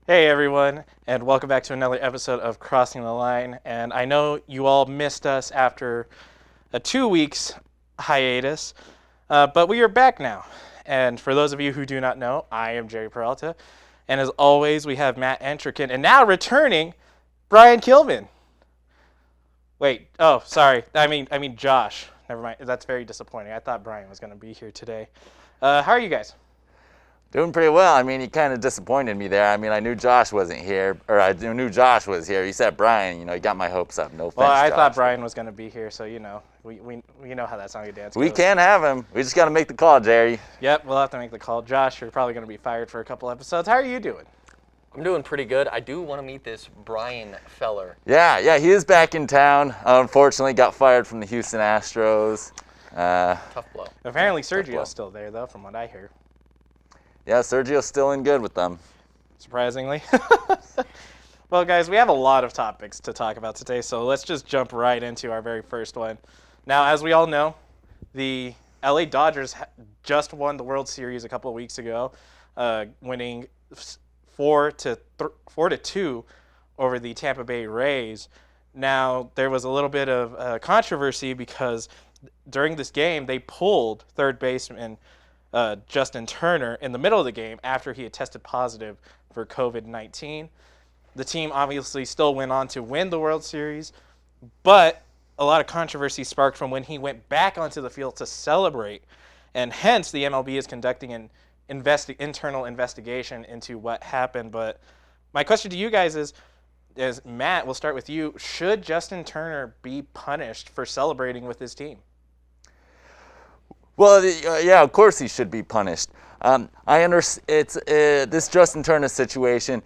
Hey everyone, and welcome back to another episode of Crossing the Line. And I know you all missed us after a 2 weeks hiatus, but we are back now. And for those of you who do not know, I am Jerry Peralta, and as always, we have Matt Entrican, and now returning, Brian Kilman. Wait, oh, sorry, I mean Josh. Never mind. That's very disappointing. I thought Brian was going to be here today. How are you guys? Doing pretty well. I mean, he kind of disappointed me there. I mean, I knew Josh wasn't here, or I knew Josh was here. He said Brian, he got my hopes up. No offense, Well, I Josh. thought Brian was going to be here, so we know how that song and dance goes. We can have him. We just got to make the call, Jerry. Yep, we'll have to make the call. Josh, you're probably going to be fired for a couple episodes. How are you doing? I'm doing pretty good. I do want to meet this Brian feller. Yeah, he is back in town. Unfortunately, got fired from the Houston Astros. Tough blow. Apparently blow. Sergio's still there, though, from what I hear. Yeah, Sergio's still in good with them. Surprisingly. Well, guys, we have a lot of topics to talk about today, so let's just jump right into our very first one. Now, as we all know, the LA Dodgers just won the World Series a couple of weeks ago, winning 4-2 over the Tampa Bay Rays. Now, there was a little bit of controversy because during this game, they pulled third baseman Justin Turner in the middle of the game after he had tested positive for COVID-19. The team obviously still went on to win the World Series, but a lot of controversy sparked from when he went back onto the field to celebrate, and hence the MLB is conducting an internal investigation into what happened. But my question to you guys is Matt, we'll start with you. Should Justin Turner be punished for celebrating with his team? Well, yeah, of course he should be punished. I understand it's this Justin Turner situation.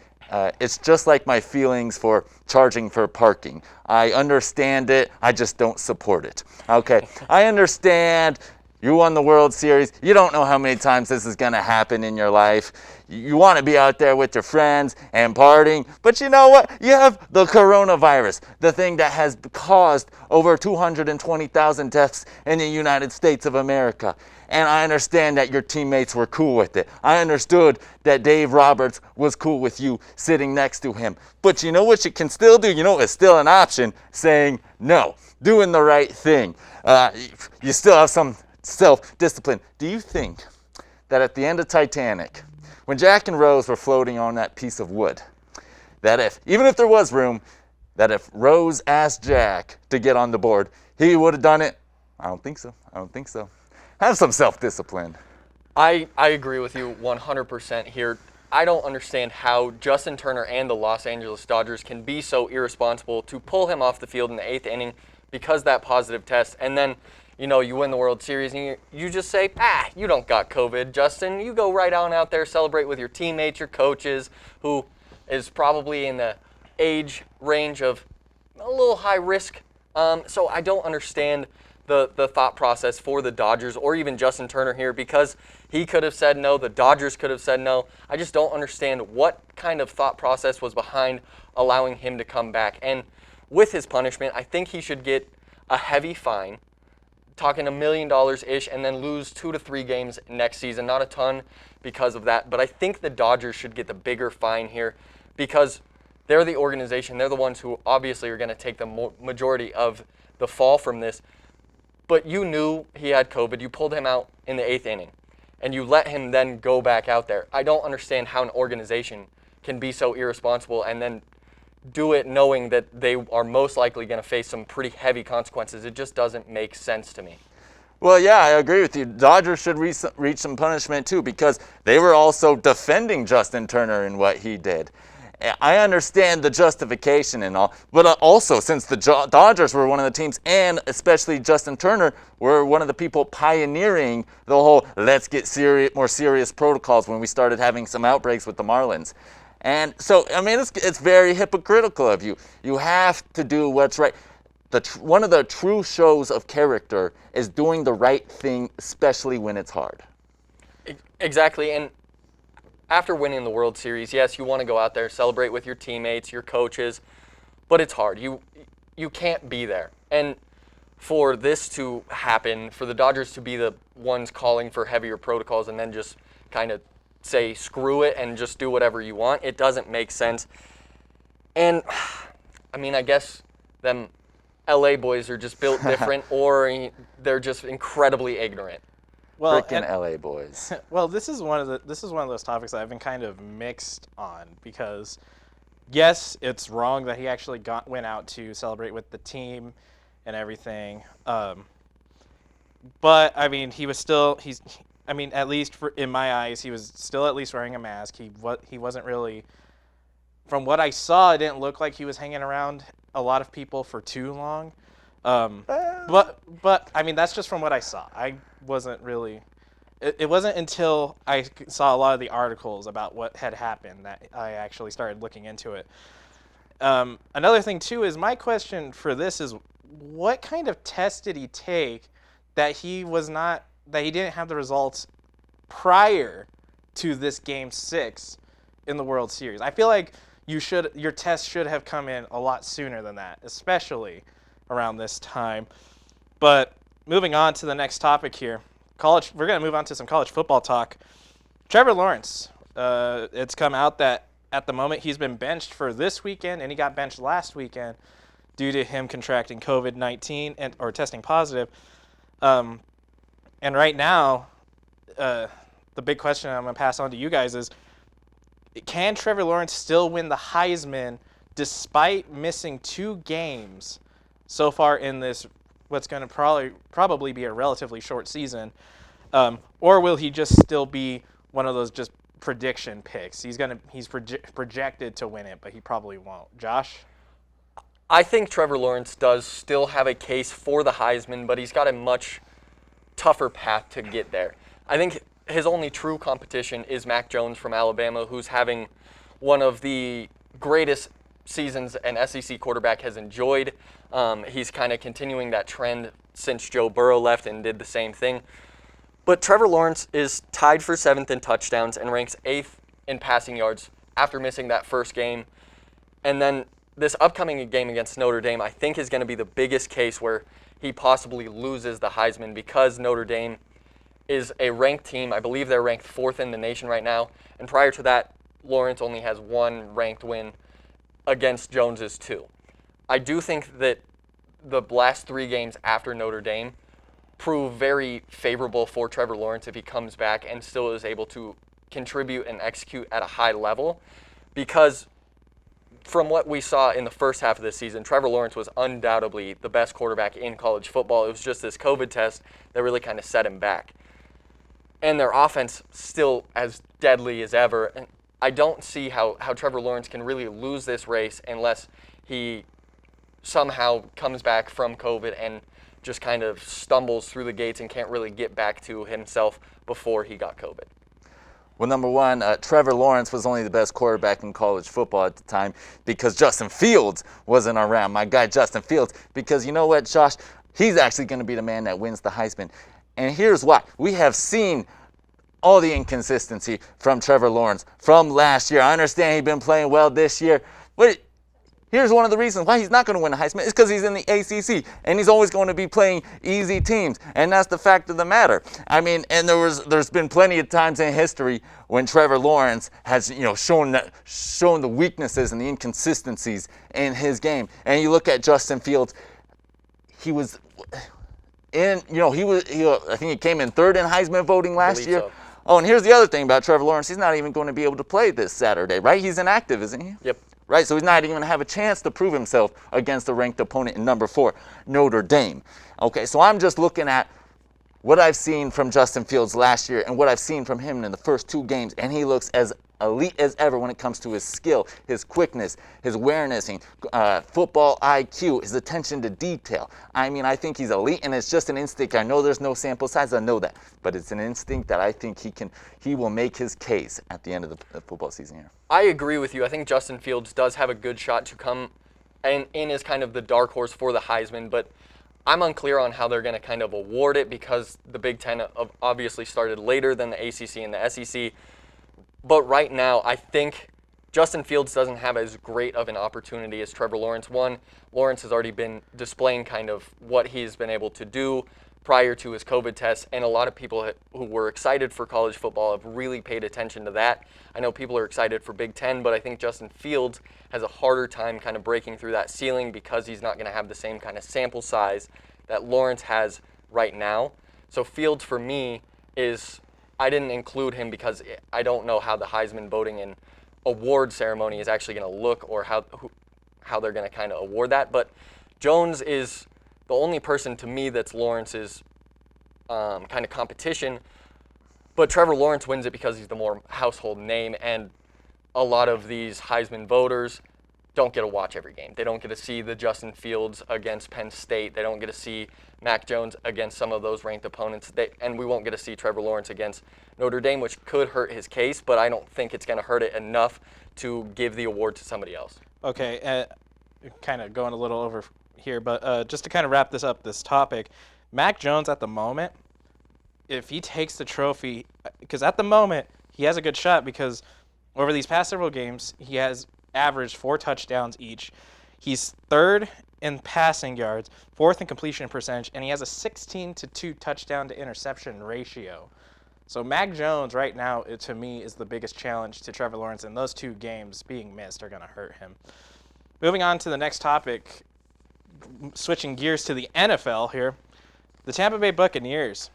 It's just like my feelings for charging for parking. I understand it. I just don't support it. Okay, I understand. You won the World Series. You don't know how many times this is going to happen in your life. You want to be out there with your friends and partying. But you know what? You have the coronavirus, the thing that has caused over 220,000 deaths in the United States of America. And I understand that your teammates were cool with it. I understood that Dave Roberts was cool with you sitting next to him. But you know what you can still do? You know it's still an option, saying no, doing the right thing. You still have some self-discipline. Do you think that at the end of Titanic, when Jack and Rose were floating on that piece of wood, that even if there was room, that if Rose asked Jack to get on the board, he would have done it? I don't think so. Have some self-discipline. I agree with you 100% here. I don't understand how Justin Turner and the Los Angeles Dodgers can be so irresponsible to pull him off the field in the 8th inning because that positive test, and then you win the World Series and you just say, you don't got COVID, Justin. You go right on out there, celebrate with your teammates, your coaches, who is probably in the age range of a little high risk. So I don't understand the thought process for the Dodgers or even Justin Turner here, because he could have said no, the Dodgers could have said no. I just don't understand what kind of thought process was behind allowing him to come back. And with his punishment, I think he should get a heavy fine, talking $1 million-ish, and then lose 2 to 3 games next season. Not a ton because of that, but I think the Dodgers should get the bigger fine here because they're the organization. They're the ones who obviously are going to take the majority of the fall from this. But you knew he had COVID. You pulled him out in the 8th inning, and you let him then go back out there. I don't understand how an organization can be so irresponsible and then do it knowing that they are most likely going to face some pretty heavy consequences. It just doesn't make sense to me. Well, yeah, I agree with you. Dodgers should reach some punishment too, because they were also defending Justin Turner in what he did. I understand the justification and all, but also since the Dodgers were one of the teams, and especially Justin Turner were one of the people pioneering the whole let's get more serious protocols when we started having some outbreaks with the Marlins. And so, I mean, it's very hypocritical of you. You have to do what's right. One of the true shows of character is doing the right thing, especially when it's hard. Exactly, and after winning the World Series, yes, you want to go out there, celebrate with your teammates, your coaches, but it's hard. You can't be there. And for this to happen, for the Dodgers to be the ones calling for heavier protocols and then just kind of say screw it and just do whatever you want. It doesn't make sense. And I mean, I guess them LA boys are just built different, or they're just incredibly ignorant. Well, Frickin' LA boys. well, this is one of those topics that I've been kind of mixed on, because yes, it's wrong that he actually went out to celebrate with the team and everything. But I mean, I mean, at least in my eyes, he was still at least wearing a mask. He wasn't really, from what I saw, it didn't look like he was hanging around a lot of people for too long. But I mean, that's just from what I saw. I wasn't really. It wasn't until I saw a lot of the articles about what had happened that I actually started looking into it. Another thing too is, my question for this is, what kind of test did he take that he didn't have the results prior to this Game 6 in the World Series? I feel like your test should have come in a lot sooner than that, especially around this time. But moving on to the next topic here, we're going to move on to some college football talk. Trevor Lawrence, it's come out that at the moment he's been benched for this weekend, and he got benched last weekend due to him contracting COVID-19 or testing positive. And right now, the big question I'm going to pass on to you guys is, can Trevor Lawrence still win the Heisman despite missing 2 games so far in this, what's going to probably be a relatively short season? Or will he just still be one of those just prediction picks? He's projected to win it, but he probably won't. Josh? I think Trevor Lawrence does still have a case for the Heisman, but he's got a much tougher path to get there. I think his only true competition is Mac Jones from Alabama, who's having one of the greatest seasons an SEC quarterback has enjoyed. He's kind of continuing that trend since Joe Burrow left and did the same thing. But Trevor Lawrence is tied for 7th in touchdowns and ranks 8th in passing yards after missing that first game. And then this upcoming game against Notre Dame, I think, is going to be the biggest case where he possibly loses the Heisman, because Notre Dame is a ranked team. I believe they're ranked 4th in the nation right now. And prior to that, Lawrence only has 1 ranked win against Jones's 2. I do think that the last 3 games after Notre Dame prove very favorable for Trevor Lawrence if he comes back and still is able to contribute and execute at a high level, because from what we saw in the first half of the season, Trevor Lawrence was undoubtedly the best quarterback in college football. It was just this COVID test that really kind of set him back. And their offense still as deadly as ever. And I don't see how Trevor Lawrence can really lose this race unless he somehow comes back from COVID and just kind of stumbles through the gates and can't really get back to himself before he got COVID. Well, number one, Trevor Lawrence was only the best quarterback in college football at the time because Justin Fields wasn't around. My guy Justin Fields, because you know what, Josh? He's actually going to be the man that wins the Heisman. And here's why. We have seen all the inconsistency from Trevor Lawrence from last year. I understand he's been playing well this year, but here's one of the reasons why he's not going to win the Heisman. It's because he's in the ACC, and he's always going to be playing easy teams, and that's the fact of the matter. I mean, and there's been plenty of times in history when Trevor Lawrence has, shown the weaknesses and the inconsistencies in his game. And you look at Justin Fields, he was in, I think he came in 3rd in Heisman voting last year. So. Oh, and here's the other thing about Trevor Lawrence. He's not even going to be able to play this Saturday, right? He's inactive, isn't he? Yep. Right, so he's not even going to have a chance to prove himself against the ranked opponent in number 4, Notre Dame. Okay, so I'm just looking at what I've seen from Justin Fields last year and what I've seen from him in the first 2 games, and he looks as elite as ever when it comes to his skill, his quickness, his awareness, football IQ, his attention to detail. I mean, I think he's elite, and it's just an instinct. I know there's no sample size, I know that, but it's an instinct that I think he will make his case at the end of the football season here. I agree with you. I think Justin Fields does have a good shot to come in as kind of the dark horse for the Heisman, but I'm unclear on how they're going to kind of award it because the Big Ten obviously started later than the ACC and the SEC. But right now, I think Justin Fields doesn't have as great of an opportunity as Trevor Lawrence. Lawrence has already been displaying kind of what he's been able to do prior to his COVID test, and a lot of people who were excited for college football have really paid attention to that. I know people are excited for Big Ten, but I think Justin Fields has a harder time kind of breaking through that ceiling because he's not going to have the same kind of sample size that Lawrence has right now. So Fields, for me, I didn't include him because I don't know how the Heisman voting and award ceremony is actually going to look, or how they're going to kind of award that. But Jones is the only person to me that's Lawrence's kind of competition. But Trevor Lawrence wins it because he's the more household name, and a lot of these Heisman voters don't get to watch every game. They don't get to see the Justin Fields against Penn State. They don't get to see Mac Jones against some of those ranked opponents. And we won't get to see Trevor Lawrence against Notre Dame, which could hurt his case, but I don't think it's going to hurt it enough to give the award to somebody else. Okay, kind of going a little over here, but just to kind of wrap this topic, Mac Jones at the moment, if he takes the trophy, because at the moment he has a good shot, because over these past several games he has averaged 4 touchdowns each. He's 3rd in passing yards, 4th in completion percentage, and he has a 16-2 touchdown to interception ratio. So Mac Jones right now, to me, is the biggest challenge to Trevor Lawrence, and those 2 games being missed are going to hurt him. Moving on to the next topic, switching gears to the NFL here, the Tampa Bay Buccaneers.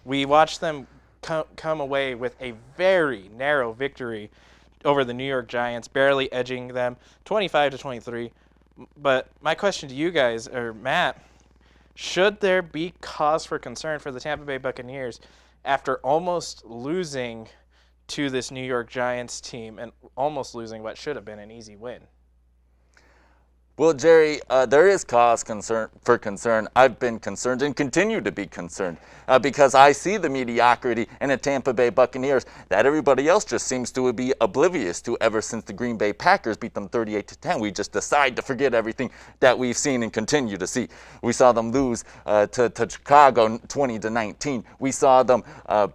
We watched them come away with a very narrow victory over the New York Giants, barely edging them 25-23. But my question to you guys, or Matt, should there be cause for concern for the Tampa Bay Buccaneers after almost losing to this New York Giants team and almost losing what should have been an easy win? Well, Jerry, there is cause for concern. I've been concerned and continue to be concerned because I see the mediocrity in the Tampa Bay Buccaneers that everybody else just seems to be oblivious to ever since the Green Bay Packers beat them 38-10. We just decide to forget everything that we've seen and continue to see. We saw them lose to Chicago 20-19. We saw them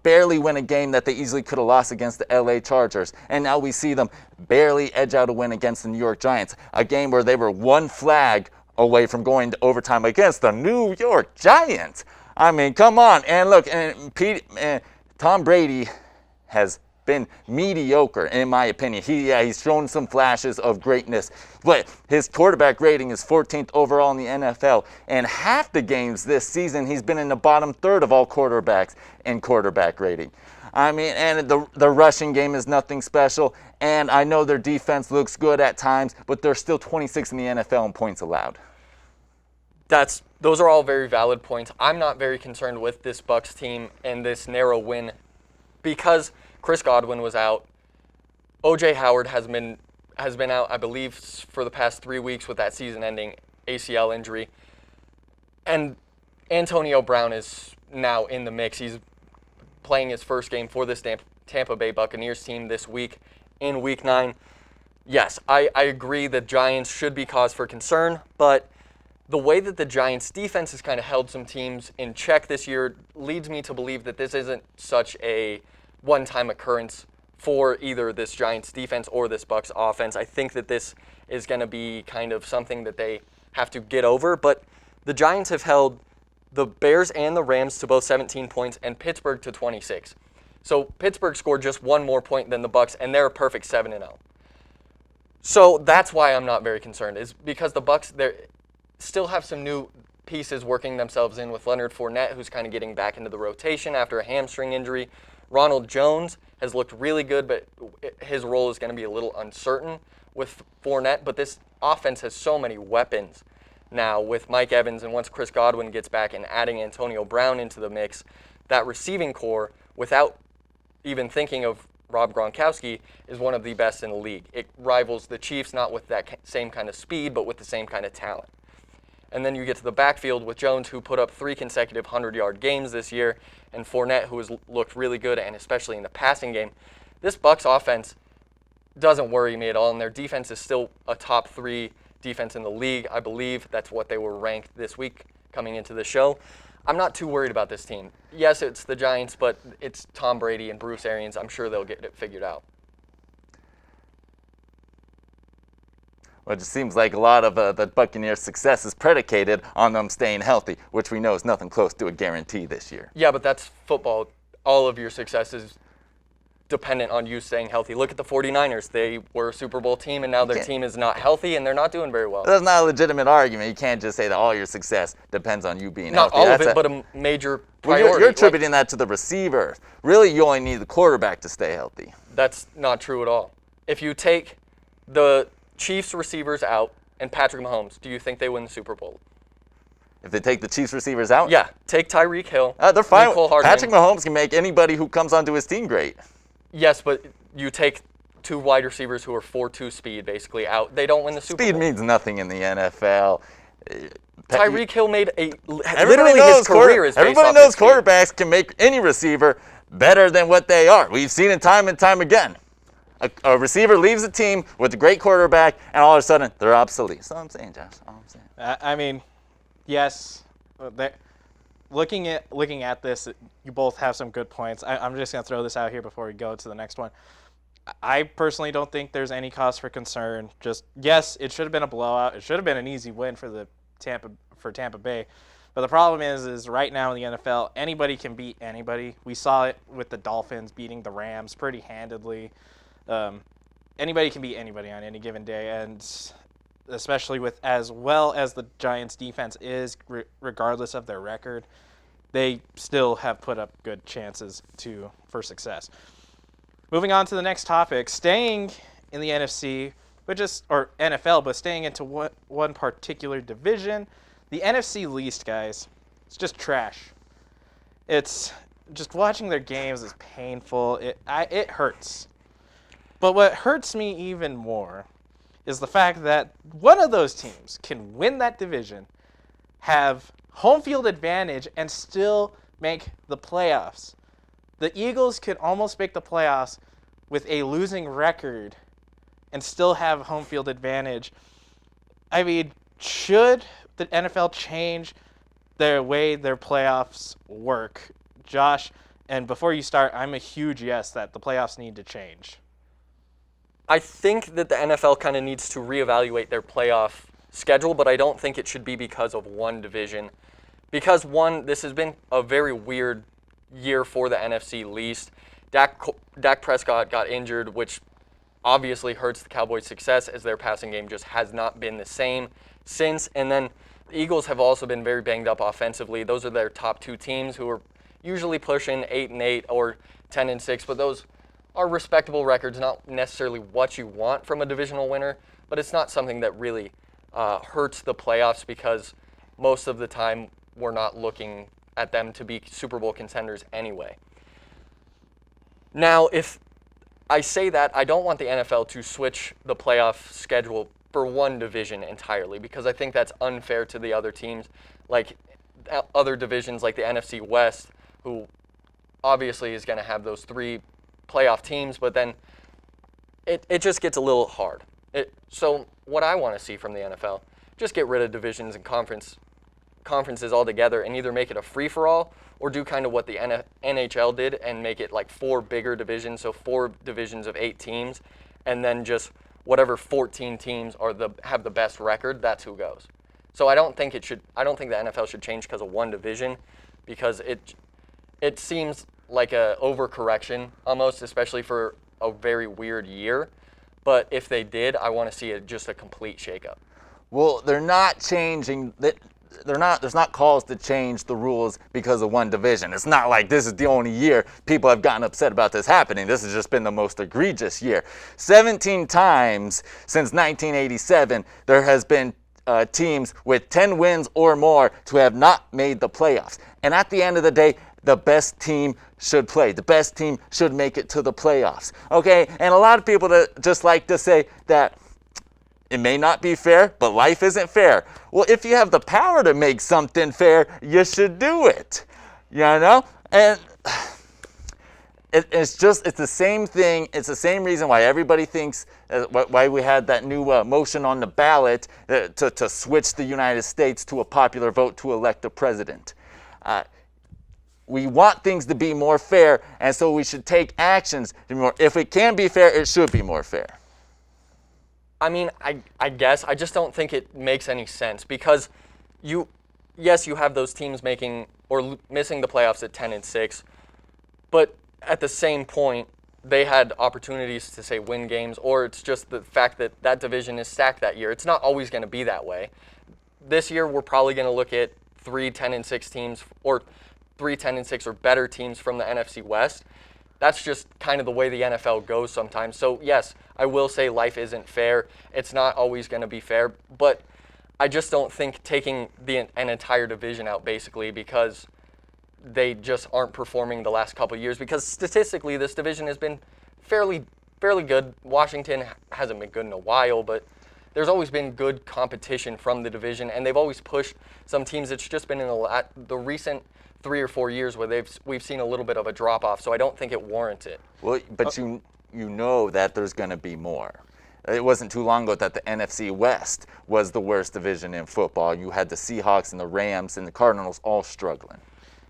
barely win a game that they easily could have lost against the LA Chargers. And now we see them barely edge out a win against the New York Giants, a game where they were one flag away from going to overtime against the New York Giants. I mean, come on. And look, Tom Brady has been mediocre, in my opinion. He's shown some flashes of greatness, but his quarterback rating is 14th overall in the NFL, and half the games this season he's been in the bottom third of all quarterbacks in quarterback rating. I mean, and the rushing game is nothing special, and I know their defense looks good at times, but they're still 26 in the NFL in points allowed. Those are all very valid points. I'm not very concerned with this Bucs team and this narrow win because Chris Godwin was out. O.J. Howard has been out, I believe, for the past 3 weeks with that season-ending ACL injury. And Antonio Brown is now in the mix. He's playing his first game for this Tampa Bay Buccaneers team this week in Week 9. Yes, I agree that Giants should be cause for concern, but the way that the Giants defense has kind of held some teams in check this year leads me to believe that this isn't such a one-time occurrence for either this Giants defense or this Bucs offense. I think that this is going to be kind of something that they have to get over, but the Giants have held the Bears and the Rams to both 17 points and Pittsburgh to 26. So Pittsburgh scored just one more point than the Bucs, and they're a perfect 7-0. So that's why I'm not very concerned, is because the Bucs they still have some new pieces working themselves in with Leonard Fournette, who's kind of getting back into the rotation after a hamstring injury. Ronald Jones has looked really good, but his role is going to be a little uncertain with Fournette. But this offense has so many weapons now with Mike Evans, and once Chris Godwin gets back and adding Antonio Brown into the mix, that receiving core, without even thinking of Rob Gronkowski, is one of the best in the league. It rivals the Chiefs, not with that same kind of speed, but with the same kind of talent. And then you get to the backfield with Jones, who put up 3 consecutive 100-yard games this year, and Fournette, who has looked really good, and especially in the passing game. This Bucs offense doesn't worry me at all, and their defense is still a top 3 defense in the league. I believe that's what they were ranked this week coming into the show. I'm not too worried about this team. Yes, it's the Giants, but it's Tom Brady and Bruce Arians. I'm sure they'll get it figured out. Which it seems like a lot of the Buccaneers' success is predicated on them staying healthy, which we know is nothing close to a guarantee this year. Yeah, but that's football. All of your success is dependent on you staying healthy. Look at the 49ers. They were a Super Bowl team, and now their team is not healthy, and they're not doing very well. That's not a legitimate argument. You can't just say that all your success depends on you being Not healthy. all of it, but a major priority. Well, you're attributing that to the receiver. Really, you only need the quarterback to stay healthy. That's not true at all. If you take the Chiefs receivers out and Patrick Mahomes, do you think they win the Super Bowl? If they take the Chiefs receivers out? Yeah, take Tyreek Hill. They're fine. Mecole Hardman. Patrick Mahomes can make anybody who comes onto his team great. Yes, but you take two wide receivers who are 4.2 speed basically out. They don't win the Super Bowl. Speed means nothing in the NFL. Tyreek Hill made Everybody literally knows his career is based everybody off knows his speed. quarterbacks can make any receiver better than what they are. We've seen it time and time again. A receiver leaves a team with a great quarterback, and all of a sudden they're obsolete. That's all I'm saying, Josh. All I'm saying. I mean, yes. Looking at this, you both have some good points. I'm just going to throw this out here before we go to the next one. I personally don't think there's any cause for concern. Just, yes, it should have been a blowout. It should have been an easy win for Tampa Bay. But the problem is right now in the NFL, anybody can beat anybody. We saw it with the Dolphins beating the Rams pretty handedly. Anybody can beat anybody on any given day, and especially with as well as the Giants' defense is, regardless of their record, they still have put up good chances for success. Moving on to the next topic, staying in the NFC, or NFL, but staying into one particular division, the NFC least, guys. It's just trash. It's just watching their games is painful. It hurts. But what hurts me even more is the fact that one of those teams can win that division, have home field advantage, and still make the playoffs. The Eagles could almost make the playoffs with a losing record and still have home field advantage. I mean, should the NFL change the way their playoffs work? Josh, and before you start, I'm a huge yes that the playoffs need to change. I think that the NFL kind of needs to reevaluate their playoff schedule, but I don't think it should be because of one division. Because this has been a very weird year for the NFC least. Dak Prescott got injured, which obviously hurts the Cowboys' success as their passing game just has not been the same since. And then the Eagles have also been very banged up offensively. Those are their top two teams who are usually pushing 8-8 or 10-6, but those are respectable records, not necessarily what you want from a divisional winner, but it's not something that really hurts the playoffs because most of the time we're not looking at them to be Super Bowl contenders anyway. Now, if I say that, I don't want the NFL to switch the playoff schedule for one division entirely because I think that's unfair to the other teams, like other divisions like the NFC West, who obviously is going to have those three playoff teams, but then it just gets a little hard. So what I want to see from the NFL, just get rid of divisions and conferences altogether and either make it a free-for-all or do kind of what the NHL did and make it like 4 bigger divisions, so 4 divisions of 8 teams, and then just whatever 14 teams have the best record, that's who goes. So I don't think the NFL should change because of one division, because it seems like a overcorrection almost, especially for a very weird year. But if they did, I want to see just a complete shakeup. Well, they're not changing. There's not calls to change the rules because of one division. It's not like this is the only year people have gotten upset about this happening. This has just been the most egregious year. 17 times since 1987, there has been teams with 10 wins or more to have not made the playoffs. And at the end of the day, the best team should play. The best team should make it to the playoffs. Okay? And a lot of people that just like to say that it may not be fair, but life isn't fair. Well, if you have the power to make something fair, you should do it. You know? And it's the same thing. It's the same reason why everybody thinks, why we had that new motion on the ballot to switch the United States to a popular vote to elect a president. We want things to be more fair, and so we should take actions to be more. If it can be fair, it should be more fair. I mean, I guess. I just don't think it makes any sense because you have those teams making or missing the playoffs at 10-6, but at the same point, they had opportunities to, say, win games, or it's just the fact that that division is stacked that year. It's not always going to be that way. This year, we're probably going to look at 3 10-6 teams or 3 10-6 or better teams from the NFC West. That's just kind of the way the NFL goes sometimes. So, yes, I will say life isn't fair. It's not always going to be fair, but I just don't think taking an entire division out, basically, because they just aren't performing the last couple of years, because statistically this division has been fairly good. Washington hasn't been good in a while, but there's always been good competition from the division, and they've always pushed some teams. It's just been in the recent 3 or 4 years where we've seen a little bit of a drop-off, so I don't think it warrants it. Well, but you know that there's going to be more. It wasn't too long ago that the NFC West was the worst division in football. You had the Seahawks and the Rams and the Cardinals all struggling.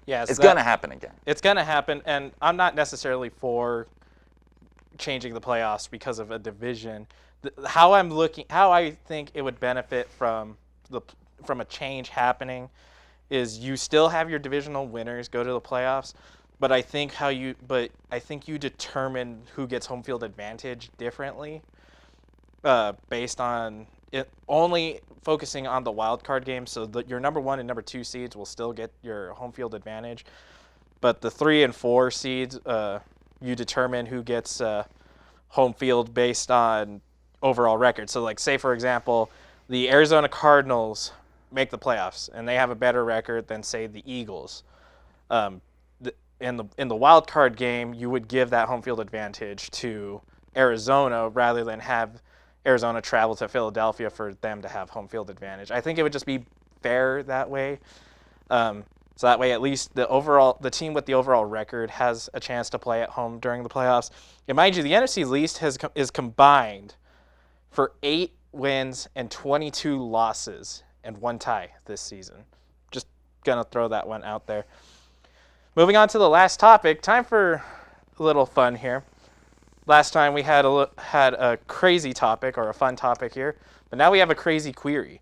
Yes, it's going to happen again. It's going to happen, and I'm not necessarily for changing the playoffs because of a division. How I think it would benefit from a change happening is you still have your divisional winners go to the playoffs, but I think you determine who gets home field advantage differently, based on it only focusing on the wild card game. So your number 1 and number 2 seeds will still get your home field advantage, but the 3 and 4 seeds, you determine who gets home field based on overall record. So, like, say for example, the Arizona Cardinals make the playoffs and they have a better record than, say, the Eagles. In the wild card game, you would give that home field advantage to Arizona rather than have Arizona travel to Philadelphia for them to have home field advantage. I think it would just be fair that way. So that way, at least the team with the overall record has a chance to play at home during the playoffs. And mind you, the NFC East is combined for 8 wins and 22 losses and 1 tie this season. Just gonna throw that one out there. Moving on to the last topic, time for a little fun here. Last time we had a crazy topic or a fun topic here, but now we have a crazy query.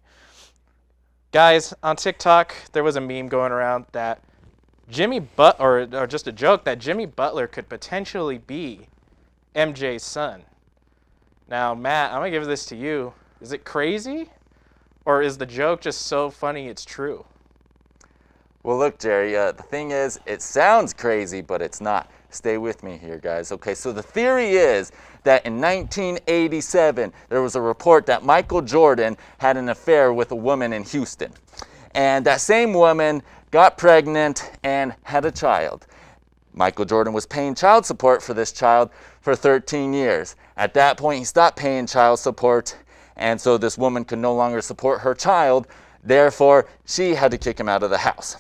Guys, on TikTok, there was a meme going around that or just a joke that Jimmy Butler could potentially be MJ's son. Now, Matt, I'm going to give this to you. Is it crazy? Or is the joke just so funny it's true? Well, look, Jerry, the thing is, it sounds crazy, but it's not. Stay with me here, guys. Okay, so the theory is that in 1987, there was a report that Michael Jordan had an affair with a woman in Houston. And that same woman got pregnant and had a child. Michael Jordan was paying child support for this child for 13 years. At that point, he stopped paying child support, and so this woman could no longer support her child. Therefore, she had to kick him out of the house.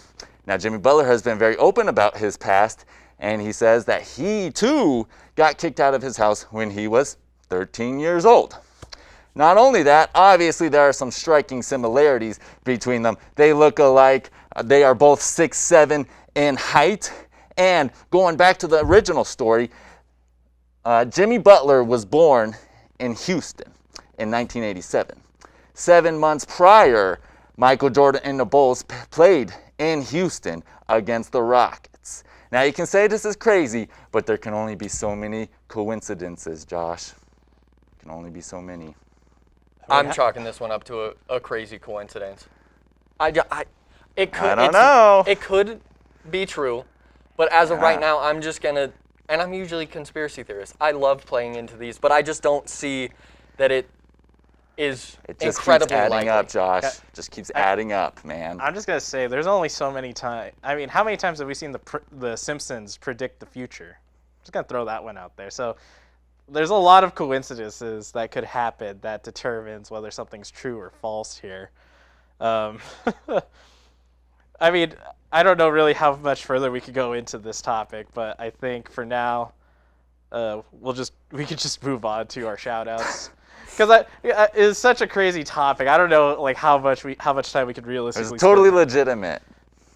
Now, Jimmy Butler has been very open about his past, and he says that he, too, got kicked out of his house when he was 13 years old. Not only that, obviously there are some striking similarities between them. They look alike. They are both 6'7" in height. And going back to the original story, Jimmy Butler was born in Houston in 1987. 7 months prior, Michael Jordan and the Bulls played in Houston against the Rockets. Now, you can say this is crazy, but there can only be so many coincidences, Josh. There can only be so many. I'm chalking this one up to a crazy coincidence. I don't know. It could be true, but as of right now, I'm just going to, and I'm usually a conspiracy theorist. I love playing into these, but I just don't see that it is incredibly keeps adding likely. up, Josh. Just keeps adding up, man. I'm just going to say there's only so many times. I mean, how many times have we seen the Simpsons predict the future? I'm just going to throw that one out there. So there's a lot of coincidences that could happen that determines whether something's true or false here. I mean, I don't know really how much further we could go into this topic, but I think for now, we could just move on to our shout-outs. Because it's such a crazy topic. I don't know, like how much time we could realistically. It's totally legitimate.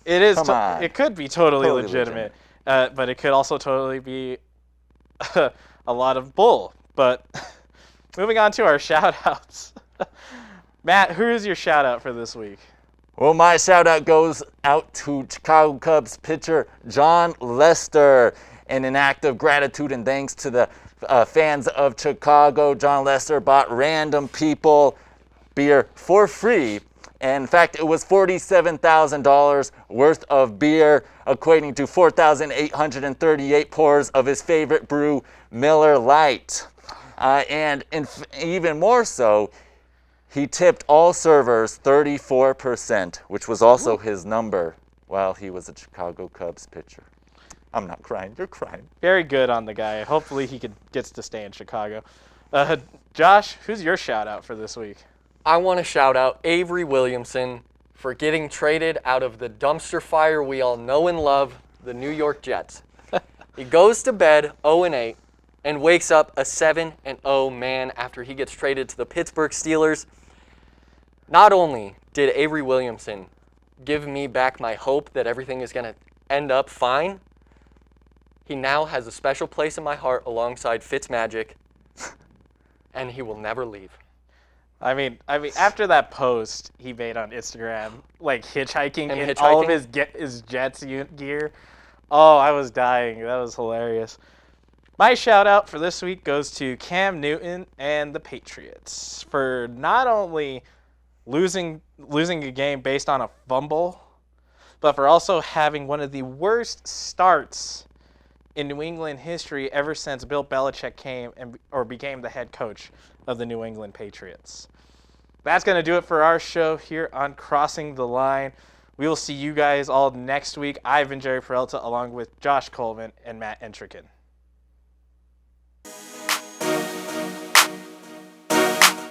It is. Come on. It could be totally legitimate, but it could also totally be a lot of bull. But moving on to our shout-outs. Matt, who is your shout-out for this week? Well, my shout-out goes out to Chicago Cubs pitcher Jon Lester. In an act of gratitude and thanks to the fans of Chicago, Jon Lester bought random people beer for free. And in fact, it was $47,000 worth of beer, equating to 4,838 pours of his favorite brew, Miller Lite. Even more so, he tipped all servers 34%, which was also his number while he was a Chicago Cubs pitcher. I'm not crying. You're crying. Very good on the guy. Hopefully he gets to stay in Chicago. Josh, who's your shout-out for this week? I want to shout out Avery Williamson for getting traded out of the dumpster fire we all know and love, the New York Jets. He goes to bed 0-8 and wakes up a 7-0 man after he gets traded to the Pittsburgh Steelers. Not only did Avery Williamson give me back my hope that everything is going to end up fine, he now has a special place in my heart alongside Fitzmagic, and he will never leave. I mean, after that post he made on Instagram, like hitchhiking And in all of his Jets gear, oh, I was dying. That was hilarious. My shout out for this week goes to Cam Newton and the Patriots for not only losing a game based on a fumble, but for also having one of the worst starts in New England history ever since Bill Belichick became the head coach of the New England Patriots. That's going to do it for our show here on Crossing the Line. We will see you guys all next week. I've been Jerry Peralta along with Josh Coleman and Matt Entrican.